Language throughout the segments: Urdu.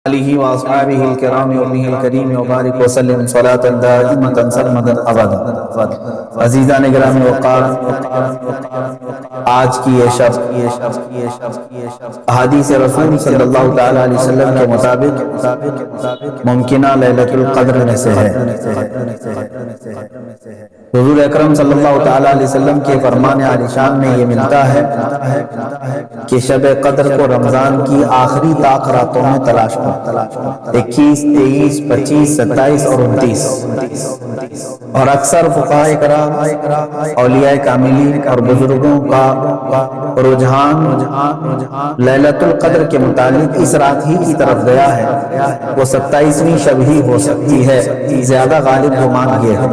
آلہ واصحابہ الکرام وابنہ الکریم وبارک وسلم صلاۃ دائمۃ سرمدا ابدا۔ عزیزان گرامی وقار، آج کی یہ شب احادیث رسول صلی اللہ تعالی علیہ وسلم کے مطابق ممکنہ لیلۃ القدر میں سے ہے۔ حضور اکرم صلی اللہ تعالی علیہ وسلم کے فرمان عالی شان میں یہ ملتا ہے کہ شب قدر کو رمضان کی آخری طاق راتوں میں تلاش کرو، 21، 23، 25، 27 اور 29۔ اور اکثر فقہائے کرام، اولیاء کاملین اور بزرگوں کا رجحان لیلۃ القدر کے متعلق اس رات ہی کی طرف گیا ہے۔ وہ 27ویں شب ہی ہو سکتی ہے، زیادہ غالب گمان یہ ہے۔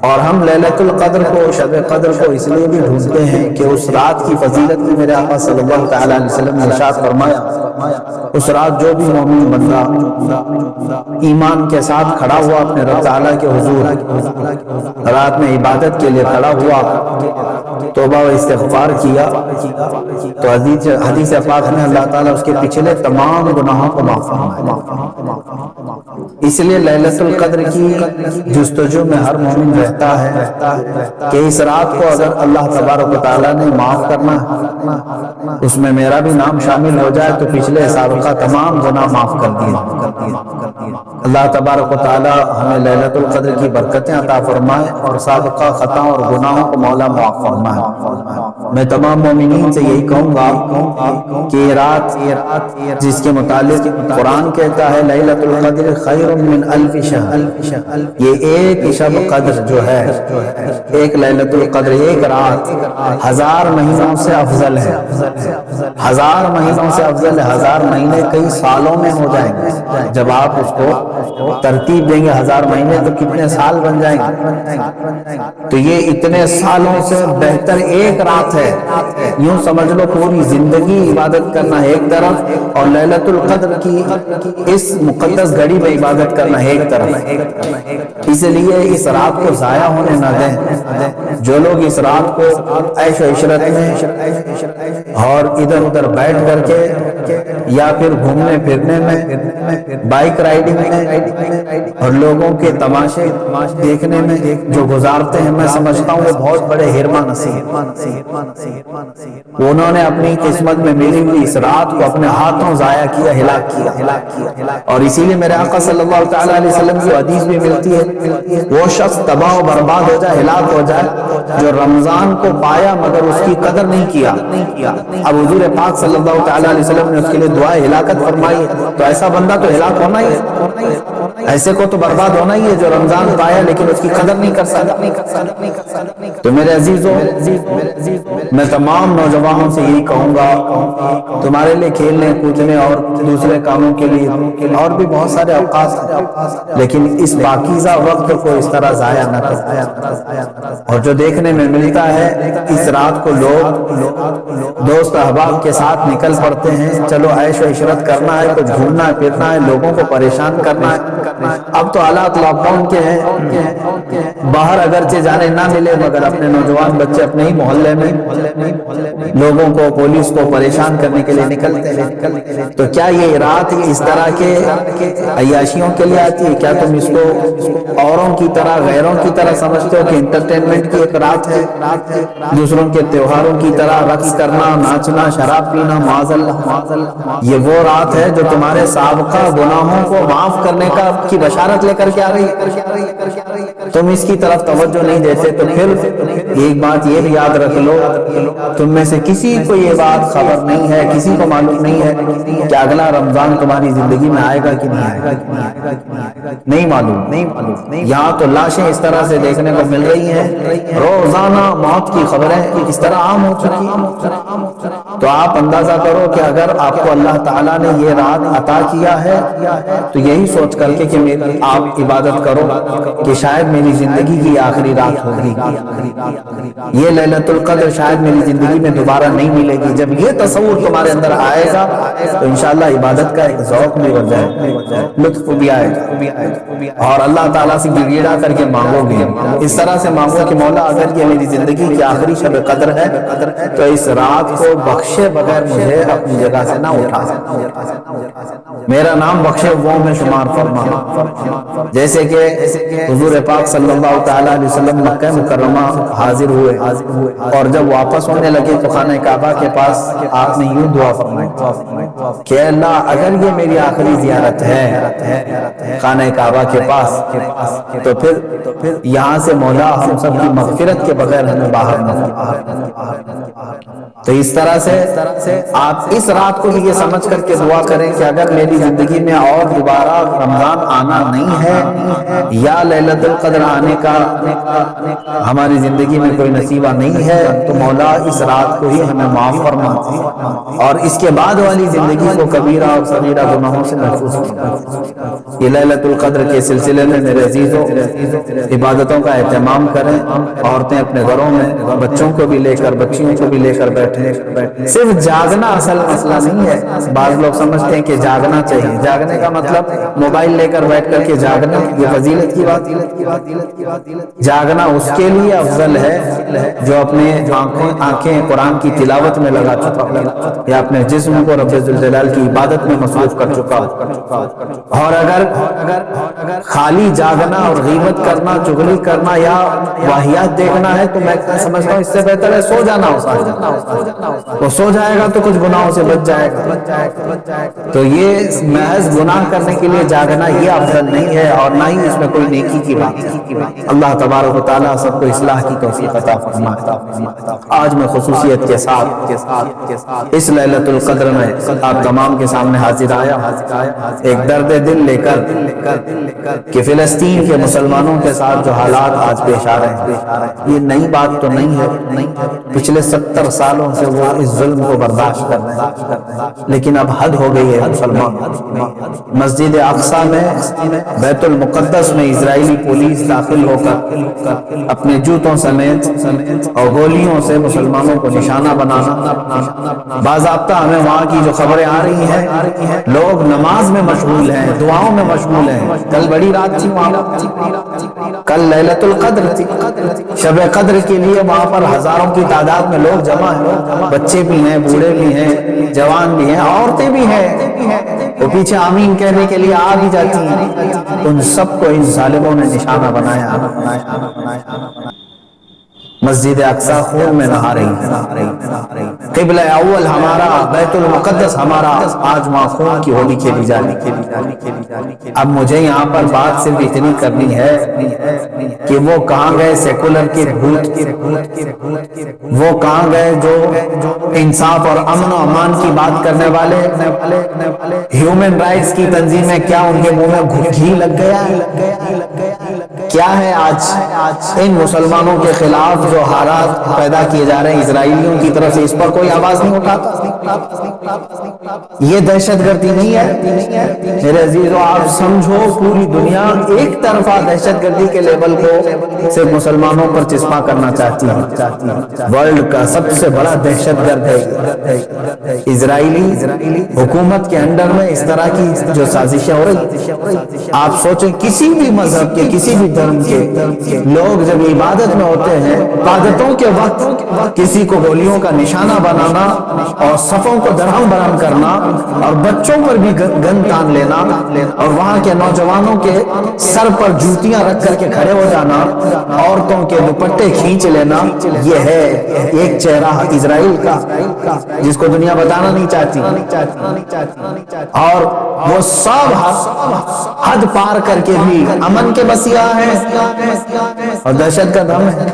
اور ہم لیلۃ القدر کو، شب قدر کو اس لیے بھی ڈھونڈتے ہیں کہ اس رات کی فضیلت کی میرے آقا صلی اللہ تعالی علیہ وسلم نے ارشاد فرمایا، اس رات جو بھی مومن بندہ ایمان کے ساتھ کھڑا ہوا اپنے رب تعالیٰ کے حضور، رات میں عبادت کے لیے کھڑا ہوا، توبہ و استغفار کیا، تو حدیث پاک میں اللہ تعالیٰ اس کے پچھلے تمام گناہوں کو معاف فرمائے۔ اس لیے لیلۃ القدر کی جستجو میں ہر مومن رہتا ہے کہ اس رات کو اگر اللہ تبارک و تعالیٰ نے معاف کرنا ہے، اس میں میرا بھی نام شامل ہو جائے تو پچھلے سابقہ تمام گناہ معاف کر دیے۔ اللہ تبارک و تعالیٰ ہمیں لیلۃ القدر کی برکتیں عطا فرمائے اور سابقہ خطاؤں اور گناہوں کو مولا معاف فرمائے۔ میں تمام مومنین سے یہی کہوں گا کہ یہ رات جس کے متعلق قرآن کہتا ہے لیلۃ القدر خیر من الف شہر، یہ ایک شب قدر جو ہے، ایک لیلۃ القدر، ایک رات 1000 مہینوں سے افضل ہے، 1000 مہینوں سے افضل ہے۔ 1000 مہینے کئی سالوں میں ہو جائیں گے، جب آپ اس کو ترتیب دیں گے 1000 مہینے تو کتنے سال بن جائیں گے۔ تو یہ اتنے سالوں سے بہتر ایک رات ہے، یوں سمجھ لو پوری زندگی عبادت کرنا ہے ایک طرف، اور لیلۃ القدر کی اس مقدس گھڑی میں عبادت کرنا ہے ایک طرف۔ اس لیے اس رات کو ضائع ہونے نہ دیں۔ جو لوگ اس رات کو عیش و عشرت میں اور ادھر ادھر بیٹھ کر کے یا پھر گھومنے پھرنے میں، بائک رائڈنگ میں اور لوگوں کے تماشے دیکھنے میں جو گزارتے ہیں، میں سمجھتا ہوں وہ بہت بڑے حرمہ نصیب۔ انہوں نے اپنی قسمت میں ملی ہوئی اس رات کو اپنے ہاتھوں ضائع کیا، ہلاک کیا۔ اور اسی لیے میرے آقا صلی اللہ تعالیٰ علیہ وسلم کی حدیث بھی ملتی ہے، وہ شخص تباہ و برباد ہو جائے، ہلاک ہو جائے جو رمضان کو پایا مگر اس کی قدر نہیں کیا۔ اب حضور پاک صلی اللہ تعالیٰ علیہ وسلم نے اس کے لیے دعائے ہلاکت فرمائی ہے، تو ایسا بندہ تو ہلاک ہونا ہی ہے، ایسے کو تو برباد ہونا ہی ہے جو رمضان پایا لیکن اس کی قدر نہیں کر سکتا۔ تو میرے عزیزوں، میں تمام نوجوانوں سے یہی کہوں گا، تمہارے لیے کھیلنے کودنے اور دوسرے کاموں کے لیے اور بھی بہت سارے اوقات ہیں، لیکن اس پاکیزہ وقت کو اس طرح ضائع نہ کرو۔ اور جو دیکھنے میں ملتا ہے، اس رات کو لوگ دوست احباب کے ساتھ نکل پڑتے ہیں، چلو عیش و عشرت کرنا ہے، کچھ گھومنا پھرنا ہے، لوگوں کو پریشان کرنا ہے۔ اب تو حالات لاک ڈاؤن کے ہیں، باہر اگرچہ جانے نہ ملے مگر اپنے نوجوان بچے اپنے ہی محلے میں لوگوں کو، پولیس کو پریشان کرنے کے لیے نکلتے ہیں۔ تو کیا یہ رات اس طرح کے عیاشیوں کے لیے آتی ہے؟ کیا تم اس کو اوروں کی طرح، غیروں کی طرح سمجھتے ہو کہ انٹرٹینمنٹ کی ایک رات ہے، دوسروں کے تہواروں کی طرح رقص کرنا، ناچنا، شراب پینا؟ معاذ اللہ، یہ وہ رات ہے جو تمہارے سابقہ گناہوں کو معاف کرنے کی بشارت لے کر کے آ رہی ہے۔ تم اس کی طرف توجہ نہیں دیتے، تو پھر ایک بات یہ بھی یاد رکھ لو، تم میں سے کسی کو یہ بات خبر نہیں ہے، کسی کو معلوم نہیں ہے کہ اگلا رمضان تمہاری زندگی میں آئے گا کہ نہیں آئے گا، نہیں معلوم۔ یہاں تو لاشیں اس طرح سے دیکھنے کو مل رہی ہیں، روزانہ موت کی خبریں اس طرح عام ہو چکی ہیں۔ تو آپ اندازہ کرو کہ اگر آپ کو اللہ تعالیٰ نے یہ رات عطا کیا ہے تو یہی سوچ کر کے کہ آپ عبادت کرو کہ شاید میری زندگی کی آخری رات ہوگی، یہ لیلۃ القدر شاید میری زندگی میں دوبارہ نہیں ملے گی۔ جب یہ تصور تمہارے اندر آئے گا تو انشاءاللہ عبادت کا ایک ذوق بھی بن جائے، لطف بھی آئے گا۔ اور اللہ تعالیٰ سے گڑ گڑا کر کے مانگو گے، اس طرح سے مانگو کہ مولا اگر یہ میری زندگی کی آخری شب قدر ہے تو اس رات کو بخشے بغیر مجھے اپنی جگہ سے نہ اٹھا، میرا نام بخشے وہ میں شمار فرما۔ جیسے کہ حضور پاک صلی اللہ تعالیٰ علیہ وسلم مکہ مکرمہ حاضر ہوئے اور جب واپس ہونے لگے تو خانہ کعبہ کے پاس آپ نے یوں دعا فرمائی کہ اللہ اگر یہ میری آخری زیارت ہے خانہ کعبہ کے پاس تو پھر یہاں سے مولا ہم سب کی مغفرت کے بغیر ہمیں باہر نہ۔ تو اس طرح سے آپ اس رات کو بھی یہ سمجھ کر کے دعا کریں کہ اگر میری زندگی میں اور دوبارہ رمضان آنا نہیں ہے یا لیلۃ القدر آنے کا ہماری زندگی میں کوئی نصیبہ نہیں ہے تو مولا اس رات کو ہی ہمیں معاف فرما اور اس کے بعد والی زندگی کو کبیرہ اور صغیرہ گناہوں سے محفوظ فرما۔ یہ لیلۃ القدر کے سلسلے میں میرے عزیزوں عبادتوں کا اہتمام کریں، عورتیں اپنے گھروں میں بچوں کو بھی لے کر بچیوں کو بھی لے کر بیٹھیں۔ صرف جاگنا اصل مسئلہ نہیں ہے، بعض لوگ سمجھتے ہیں کہ جاگنا چاہیے، جاگنے کا مطلب موبائل لے کر بیٹھ کر کے جاگنا، یہ فضیلت کی بات۔ جاگنا اس کے لیے افضل ہے جو اپنے آنکھیں قرآن کی تلاوت میں لگا چکا ہو یا اپنے جسم کو رب ذوالجلال کی عبادت میں مصروف کر چکا ہو۔ اور اگر خالی جاگنا اور غیبت کرنا، چغلی کرنا یا واہیات دیکھنا ہے تو میں سمجھتا ہوں اس سے بہتر ہے سو جانا وہ سو جائے گا تو کچھ گناہوں سے بچ جائے گا۔ تو یہ محض گناہ کرنے کے لیے جاگنا یہ افضل نہیں ہے اور نہ ہی اس میں کوئی نیکی کی بات ہے۔ اللہ تبارک و تعالیٰ سب کو اصلاح کی توفیق عطا فرمائے۔ آج میں خصوصیت کے ساتھ اس لیلۃ القدر میں آپ تمام کے سامنے حاضر آیا ایک درد دل لے کر کہ فلسطین کے مسلمانوں کے ساتھ جو حالات آج پیش آ رہے ہیں یہ نئی بات تو نہیں ہے، پچھلے 70 سالوں سے وہ اس ظلم کو برداشت کر رہے ہیں، لیکن اب حد ہو گئی ہے مسلمان۔ مسجد اقصیٰ میں بیت المقدس میں اسرائیلی پولیس داخل ہو کر اپنے جوتوں سمیت اور گولیوں سے مسلمانوں کو نشانہ بنانا، باضابطہ ہمیں وہاں کی جو خبریں آ رہی ہیں لوگ نماز میں مشغول ہیں، دعاؤں میں مشغول ہیں۔ کل بڑی رات تھی وہاں، کل لیلۃ القدر تھی، شب قدر کے لیے وہاں پر ہزاروں کی تعداد میں لوگ جمع ہیں، بچے بھی ہیں، بوڑھے بھی ہیں، جوان بھی ہیں، عورتیں بھی ہیں، وہ پیچھے آمین کہنے کے لیے آ بھی جاتی ہیں۔ ان سب کو ان ظالموں نے نشانہ بنایا۔ مسجد اقصیٰ خون میں نہا رہی ہے، قبلہ اول ہمارا بیت المقدس ہمارا، آج وہاں خون کی ہولی کھیلی جانی۔ اب مجھے یہاں پر بات صرف اتنی کرنی ہے کہ وہ کہاں گئے سیکولر کے بھوت، وہ کہاں گئے جو انصاف اور امن و امان کی بات کرنے والے ہیومن رائٹس کی تنظیمیں، کیا ان کے منہ میں گھی لگ گیا ہے؟ کیا ہے آج ان مسلمانوں کے خلاف جو حالات پیدا کیے جا رہے ہیں اسرائیلیوں کی طرف سے، اس پر کوئی آواز نہیں اٹھاتا؟ یہ دہشت گردی نہیں ہے میرے عزیزو؟ آپ سمجھو پوری دنیا ایک طرفہ دہشت گردی کے لیبل کو صرف مسلمانوں پر چسپاں کرنا چاہتی ہے۔ ورلڈ کا سب سے بڑا دہشت گرد ہے اسرائیلی حکومت کے انڈر میں اس طرح کی جو سازشیں ہو رہی۔ آپ سوچیں کسی بھی مذہب کے کسی بھی دھرم کے لوگ جب عبادت میں ہوتے ہیں، عبادتوں کے وقت کسی کو گولیوں کا نشانہ بنانا اور صفوں کو درہم برہم کرنا اور بچوں پر بھی گن تان لینا اور وہاں کے نوجوانوں کے سر پر جوتیاں رکھ کر کے کھڑے ہو جانا، عورتوں کے دوپٹے کھینچ لینا، یہ ہے ایک چہرہ اسرائیل کا جس کو دنیا بتانا نہیں چاہتی۔ اور وہ سب حد پار کر کے بھی امن کے مسیحا ہیں اور دہشت گرد ہم ہیں۔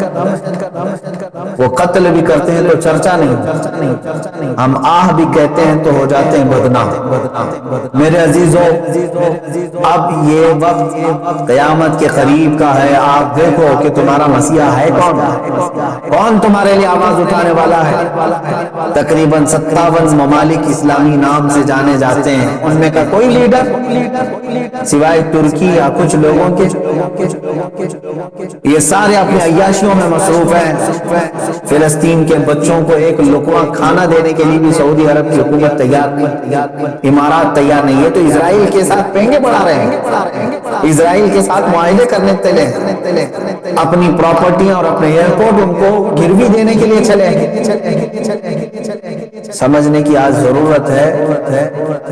وہ قتل بھی کرتے ہیں تو چرچا نہیں، ہم آہ بھی کہتے ہیں تو ہو جاتے ہیں بدنام۔ میرے عزیزو اب یہ وقت قیامت کے قریب کا ہے، آپ دیکھو کہ تمہارا مسیحا ہے کون تمہارے لیے آواز اٹھانے والا ہے۔ تقریباً 57 ممالک اسلامی نام سے جانے جاتے ہیں، ان میں کا کوئی لیڈر سوائے ترکی یا کچھ لوگوں کے، یہ سارے اپنے عیاشیوں میں مصروف ہیں۔ فلسطین کے بچوں کو ایک لقمہ کھانا دینے کے لیے بھی سعودی عرب کی حکومت تیار نہیں، امارات تیار نہیں ہے، تو اسرائیل کے ساتھ پینگے بڑھا رہے ہیں، اسرائیل کے ساتھ معاہدے کرنے چلے، اپنی پراپرٹیاں اور اپنے ایئرپورٹ ان کو گروی دینے کے لیے چلے ہیں۔ سمجھنے کی آج ضرورت ہے،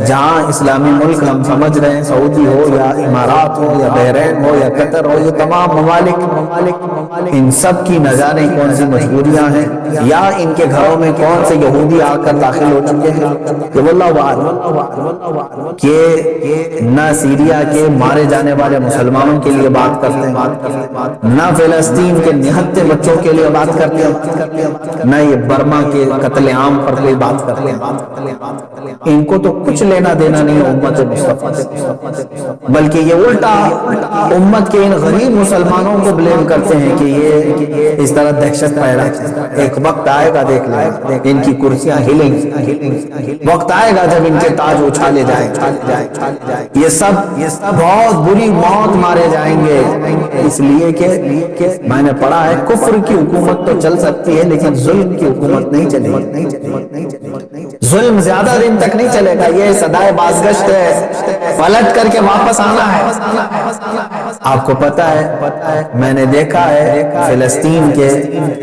جہاں اسلامی ملک ہم سمجھ رہے ہیں، سعودی ہو یا امارات ہو یا بحرین ہو یا قطر ہو، یہ تمام ممالک ان سب کی نہ جانے کون سی مجبوریاں ہیں، یا ان کے گھروں میں کون سے یہودی آ کر داخل ہو چکے ہیں کہ واللہ اعلم، کہ نہ سیریا کے مارے جانے والے مسلمانوں کے لیے بات کرتے ہیں، نہ فلسطین کے نہتے بچوں کے لیے بات کرتے ہیں، نہ یہ برما کے قتل عام پر کوئی بات کرتے ہیں۔ ان کو تو کچھ لینا دینا نہیں ہے امت مصطفیٰ سے، بلکہ یہ الٹا امت کے ان غریب مسلمانوں کو بلیم کرتے ہیں کہ یہ اس طرح دہشت پیدا ہے۔ ایک وقت آئے گا، دیکھ لیں، ان کی کرسیاں ہلیں گی، وقت آئے گا جب ان کے تاج اچھالے جائیں گے، یہ سب بہت بری موت مارے جائیں گے، اس لیے کہ میں نے پڑھا ہے کفر کی حکومت تو چل سکتی ہے لیکن ظلم کی حکومت نہیں چلے گی، ظلم زیادہ دن تک نہیں چلے گا، یہ سدائے بازگشت ہے، پلٹ کر کے واپس آنا ہے۔ آپ کو پتہ ہے، میں نے دیکھا ہے فلسطین کے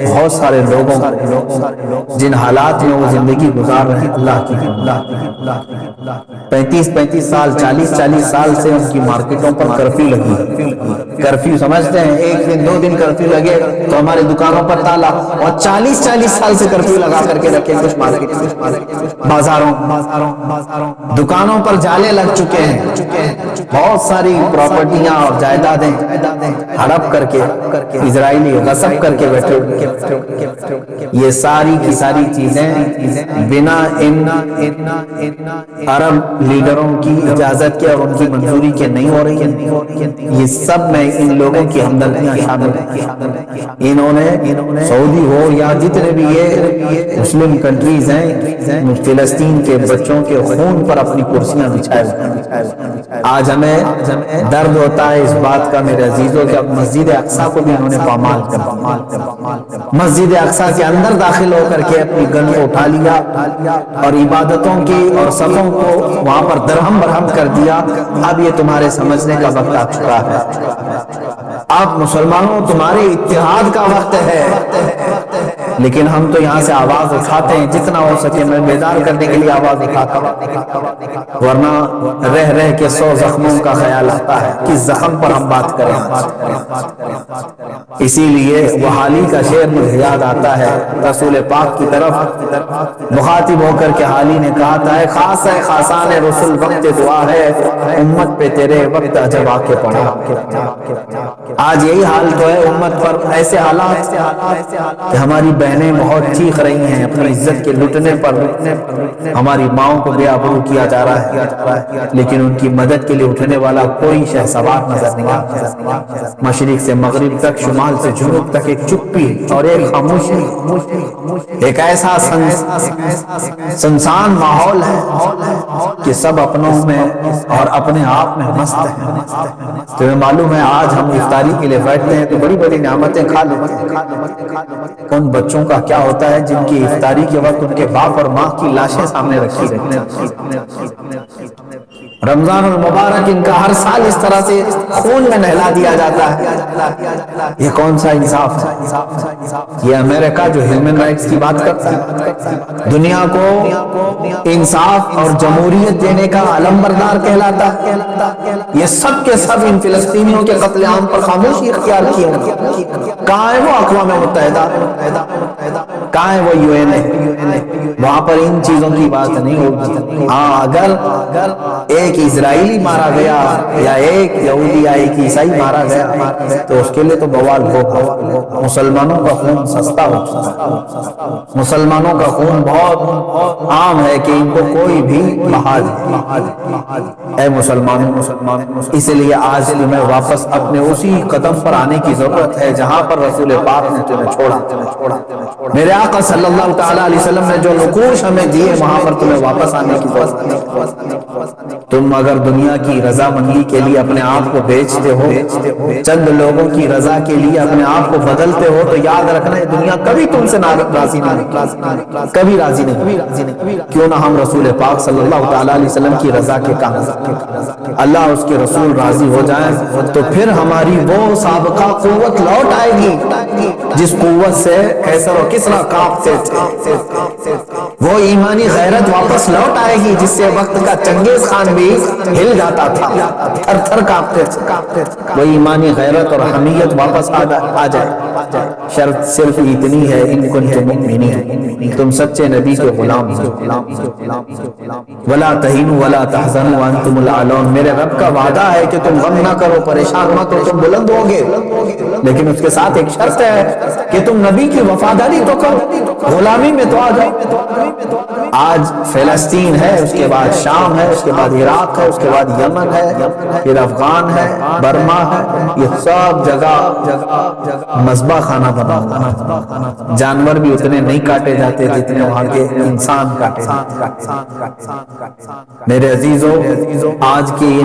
بہت سارے لوگوں جن حالات میں وہ زندگی گزار رہے ہیں، اللہ کی 35 سال 40 سال سے ان کی مارکیٹوں پر کرفیو لگی، کرفیو سمجھتے ہیں، ایک دن 2 دن کرفیو لگے تو ہمارے دکانوں پر تالا، اور 40 سال سے کرفیو لگا کر کے رکھے کچھ مارکیٹ، بازاروں دکانوں پر جالے لگ چکے ہیں، بہت ساری پراپرٹیاں اور جائیدادیں ہڑپ کر کے اسرائیلی غصب کر کے بیٹھے ہوئے، یہ ساری کی ساری چیزیں بنا ان عرب لیڈروں کی اجازت کے اور ان کی منظوری کے نہیں ہو رہی ہیں، یہ سب میں ان لوگوں کی ہمدردیاں شامل ہیں، انہوں نے سعودی ہو یا جتنے بھی یہ مسلم کنٹریز ہیں، فلسطین کے بچوں کے خون پر اپنی کرسیاں بچھائے ہوئے۔ آج ہمیں درد ہوتا ہے اس بات کا میرے عزیزوں کہ اب مسجد اقصیٰ کو بھی انہوں نے پامال کر دیا، مسجد اقصیٰ کے اندر داخل ہو کر کے اپنی گن کو اٹھا لیا اور عبادتوں کی اور صفوں کو وہاں پر درہم برہم کر دیا۔ اب یہ تمہارے سمجھنے کا وقت آ چکا ہے، اب مسلمانوں تمہارے اتحاد کا وقت ہے، لیکن ہم تو یہاں سے آواز اٹھاتے ہیں، جتنا ہو سکے میں بیدار کرنے کے لیے آواز اٹھاتا ہوں، ورنہ رہ رہ کے 100 زخموں کا خیال آتا ہے، کس زخم پر ہم بات کریں۔ اسی لیے وہ حالی کا شعر مجھے یاد آتا ہے، رسول پاک کی طرف مخاطب ہو کر کے حالی نے کہا تھا، خاص ہے خاصان رسول وقت دعا ہے، امت پہ تیرے وقت جب آ کے پڑھا۔ آج یہی حال تو ہے امت پر، ایسے حالات کہ ہماری بہنیں بہت چیخ رہی ہیں اپنی عزت کے لٹنے پر، ہماری ماؤں کو بے آبرو کیا جا رہا ہے، لیکن ان کی مدد کے لیے اٹھنے والا کوئی شہسوار نظر نہیں آتا۔ مشرق سے مغرب تک، شمال سے جنوب تک ایک چپی اور ایک خاموشی، ایک ایسا سنسان ماحول ہے کہ سب اپنوں میں اور اپنے آپ میں مست ہیں۔ تمہیں معلوم ہے آج ہم افطاری کے لیے بیٹھتے ہیں تو بڑی بڑی نعمتیں کھا لیتے ہیں، ان بچوں کا کیا ہوتا ہے جن کی افطاری کے وقت ان کے باپ اور ماں کی لاشیں سامنے رکھی رہتی ہیں۔ رمضان المبارک ان کا ہر سال اس طرح سے خون میں نہلا دیا جاتا ہے، یہ کون سا انصاف ہے؟ یہ امریکہ جو ہیومن رائٹس کی بات کرتا ہے، دنیا کو انصاف اور جمہوریت دینے کا علمبردار کہلاتا ہے، یہ سب کے سب ان فلسطینیوں کے قتل عام پر خاموشی اختیار کی ہے۔ کہاں ہے وہ اقوام متحدہ؟ کہاں ہے وہ UN؟ وہاں پر ان چیزوں کی بات نہیں ہوگی۔ ہاں اگر ایک اسرائیلی مارا گیا یا ایک یہودی یا ایک عیسائی مارا گیا تو اس کے لیے تو بوال ہوگا۔ مسلمانوں کا خون سستا ہوتا ہے، مسلمانوں کا خون بہت عام ہے کہ ان کو کوئی بھی بہا دے۔ اے مسلمانوں، اس لیے آج تمہیں واپس اپنے اسی قدم پر آنے کی ضرورت ہے جہاں پر رسول پاک نے تمہیں چھوڑا۔ میرے آقا صلی اللہ تعالیٰ علیہ وسلم نے جو نقوش ہمیں دیے وہاں پر تمہیں واپس آنے کی ضرورت نہیں۔ تم اگر دنیا کی رضامندی کے لیے اپنے آپ کو بیچتے ہو، چند لوگوں کی رضا کے لیے اپنے آپ کو بدلتے ہو، تو یاد رکھنا یہ دنیا کبھی تم سے راضی نہیں، کبھی راضی نہیں۔ کیوں نہ ہم رسول پاک صلی اللہ تعالیٰ علیہ وسلم کی رضا کے کام، اللہ اس کے رسول راضی ہو جائیں تو پھر ہماری وہ سابقہ قوت لوٹ آئے گی جس قوت سے قیصر و کسریٰ کانپتے تھے، وہ ایمانی غیرت واپس لوٹ آئے گی جس سے وقت کا چنگیز خان بھی ہل جاتا تھا، تھر تھر کانپتے تھے، وہ ایمانی غیرت اور حمیت واپس آ جائے۔ شرط صرف اتنی ہے ان کنتم مؤمنین، تم سچے نبی کے غلام ہو۔ ولا تہینوا ولا تحزنوا وانتم الاعلون، میرے رب کا وعدہ ہے کہ تم غم نہ کرو، پریشان مت ہو، تم بلند ہوگے، لیکن اس کے ساتھ ایک شرط ہے کہ تم نبی کی وفاداری تو کرو، غلامی میں تو آ جاؤ۔ آج فلسطین ہے، اس کے بعد شام ہے، اس کے بعد عراق ہے، اس کے بعد یمن ہے، پھر افغان ہے، برما ہے، یہ سب جگہ مذبح خانہ بنا ہوا، جانور بھی اتنے نہیں کاٹے جاتے جتنے وہاں کے انسان کاٹے۔ میرے عزیزو، آج کی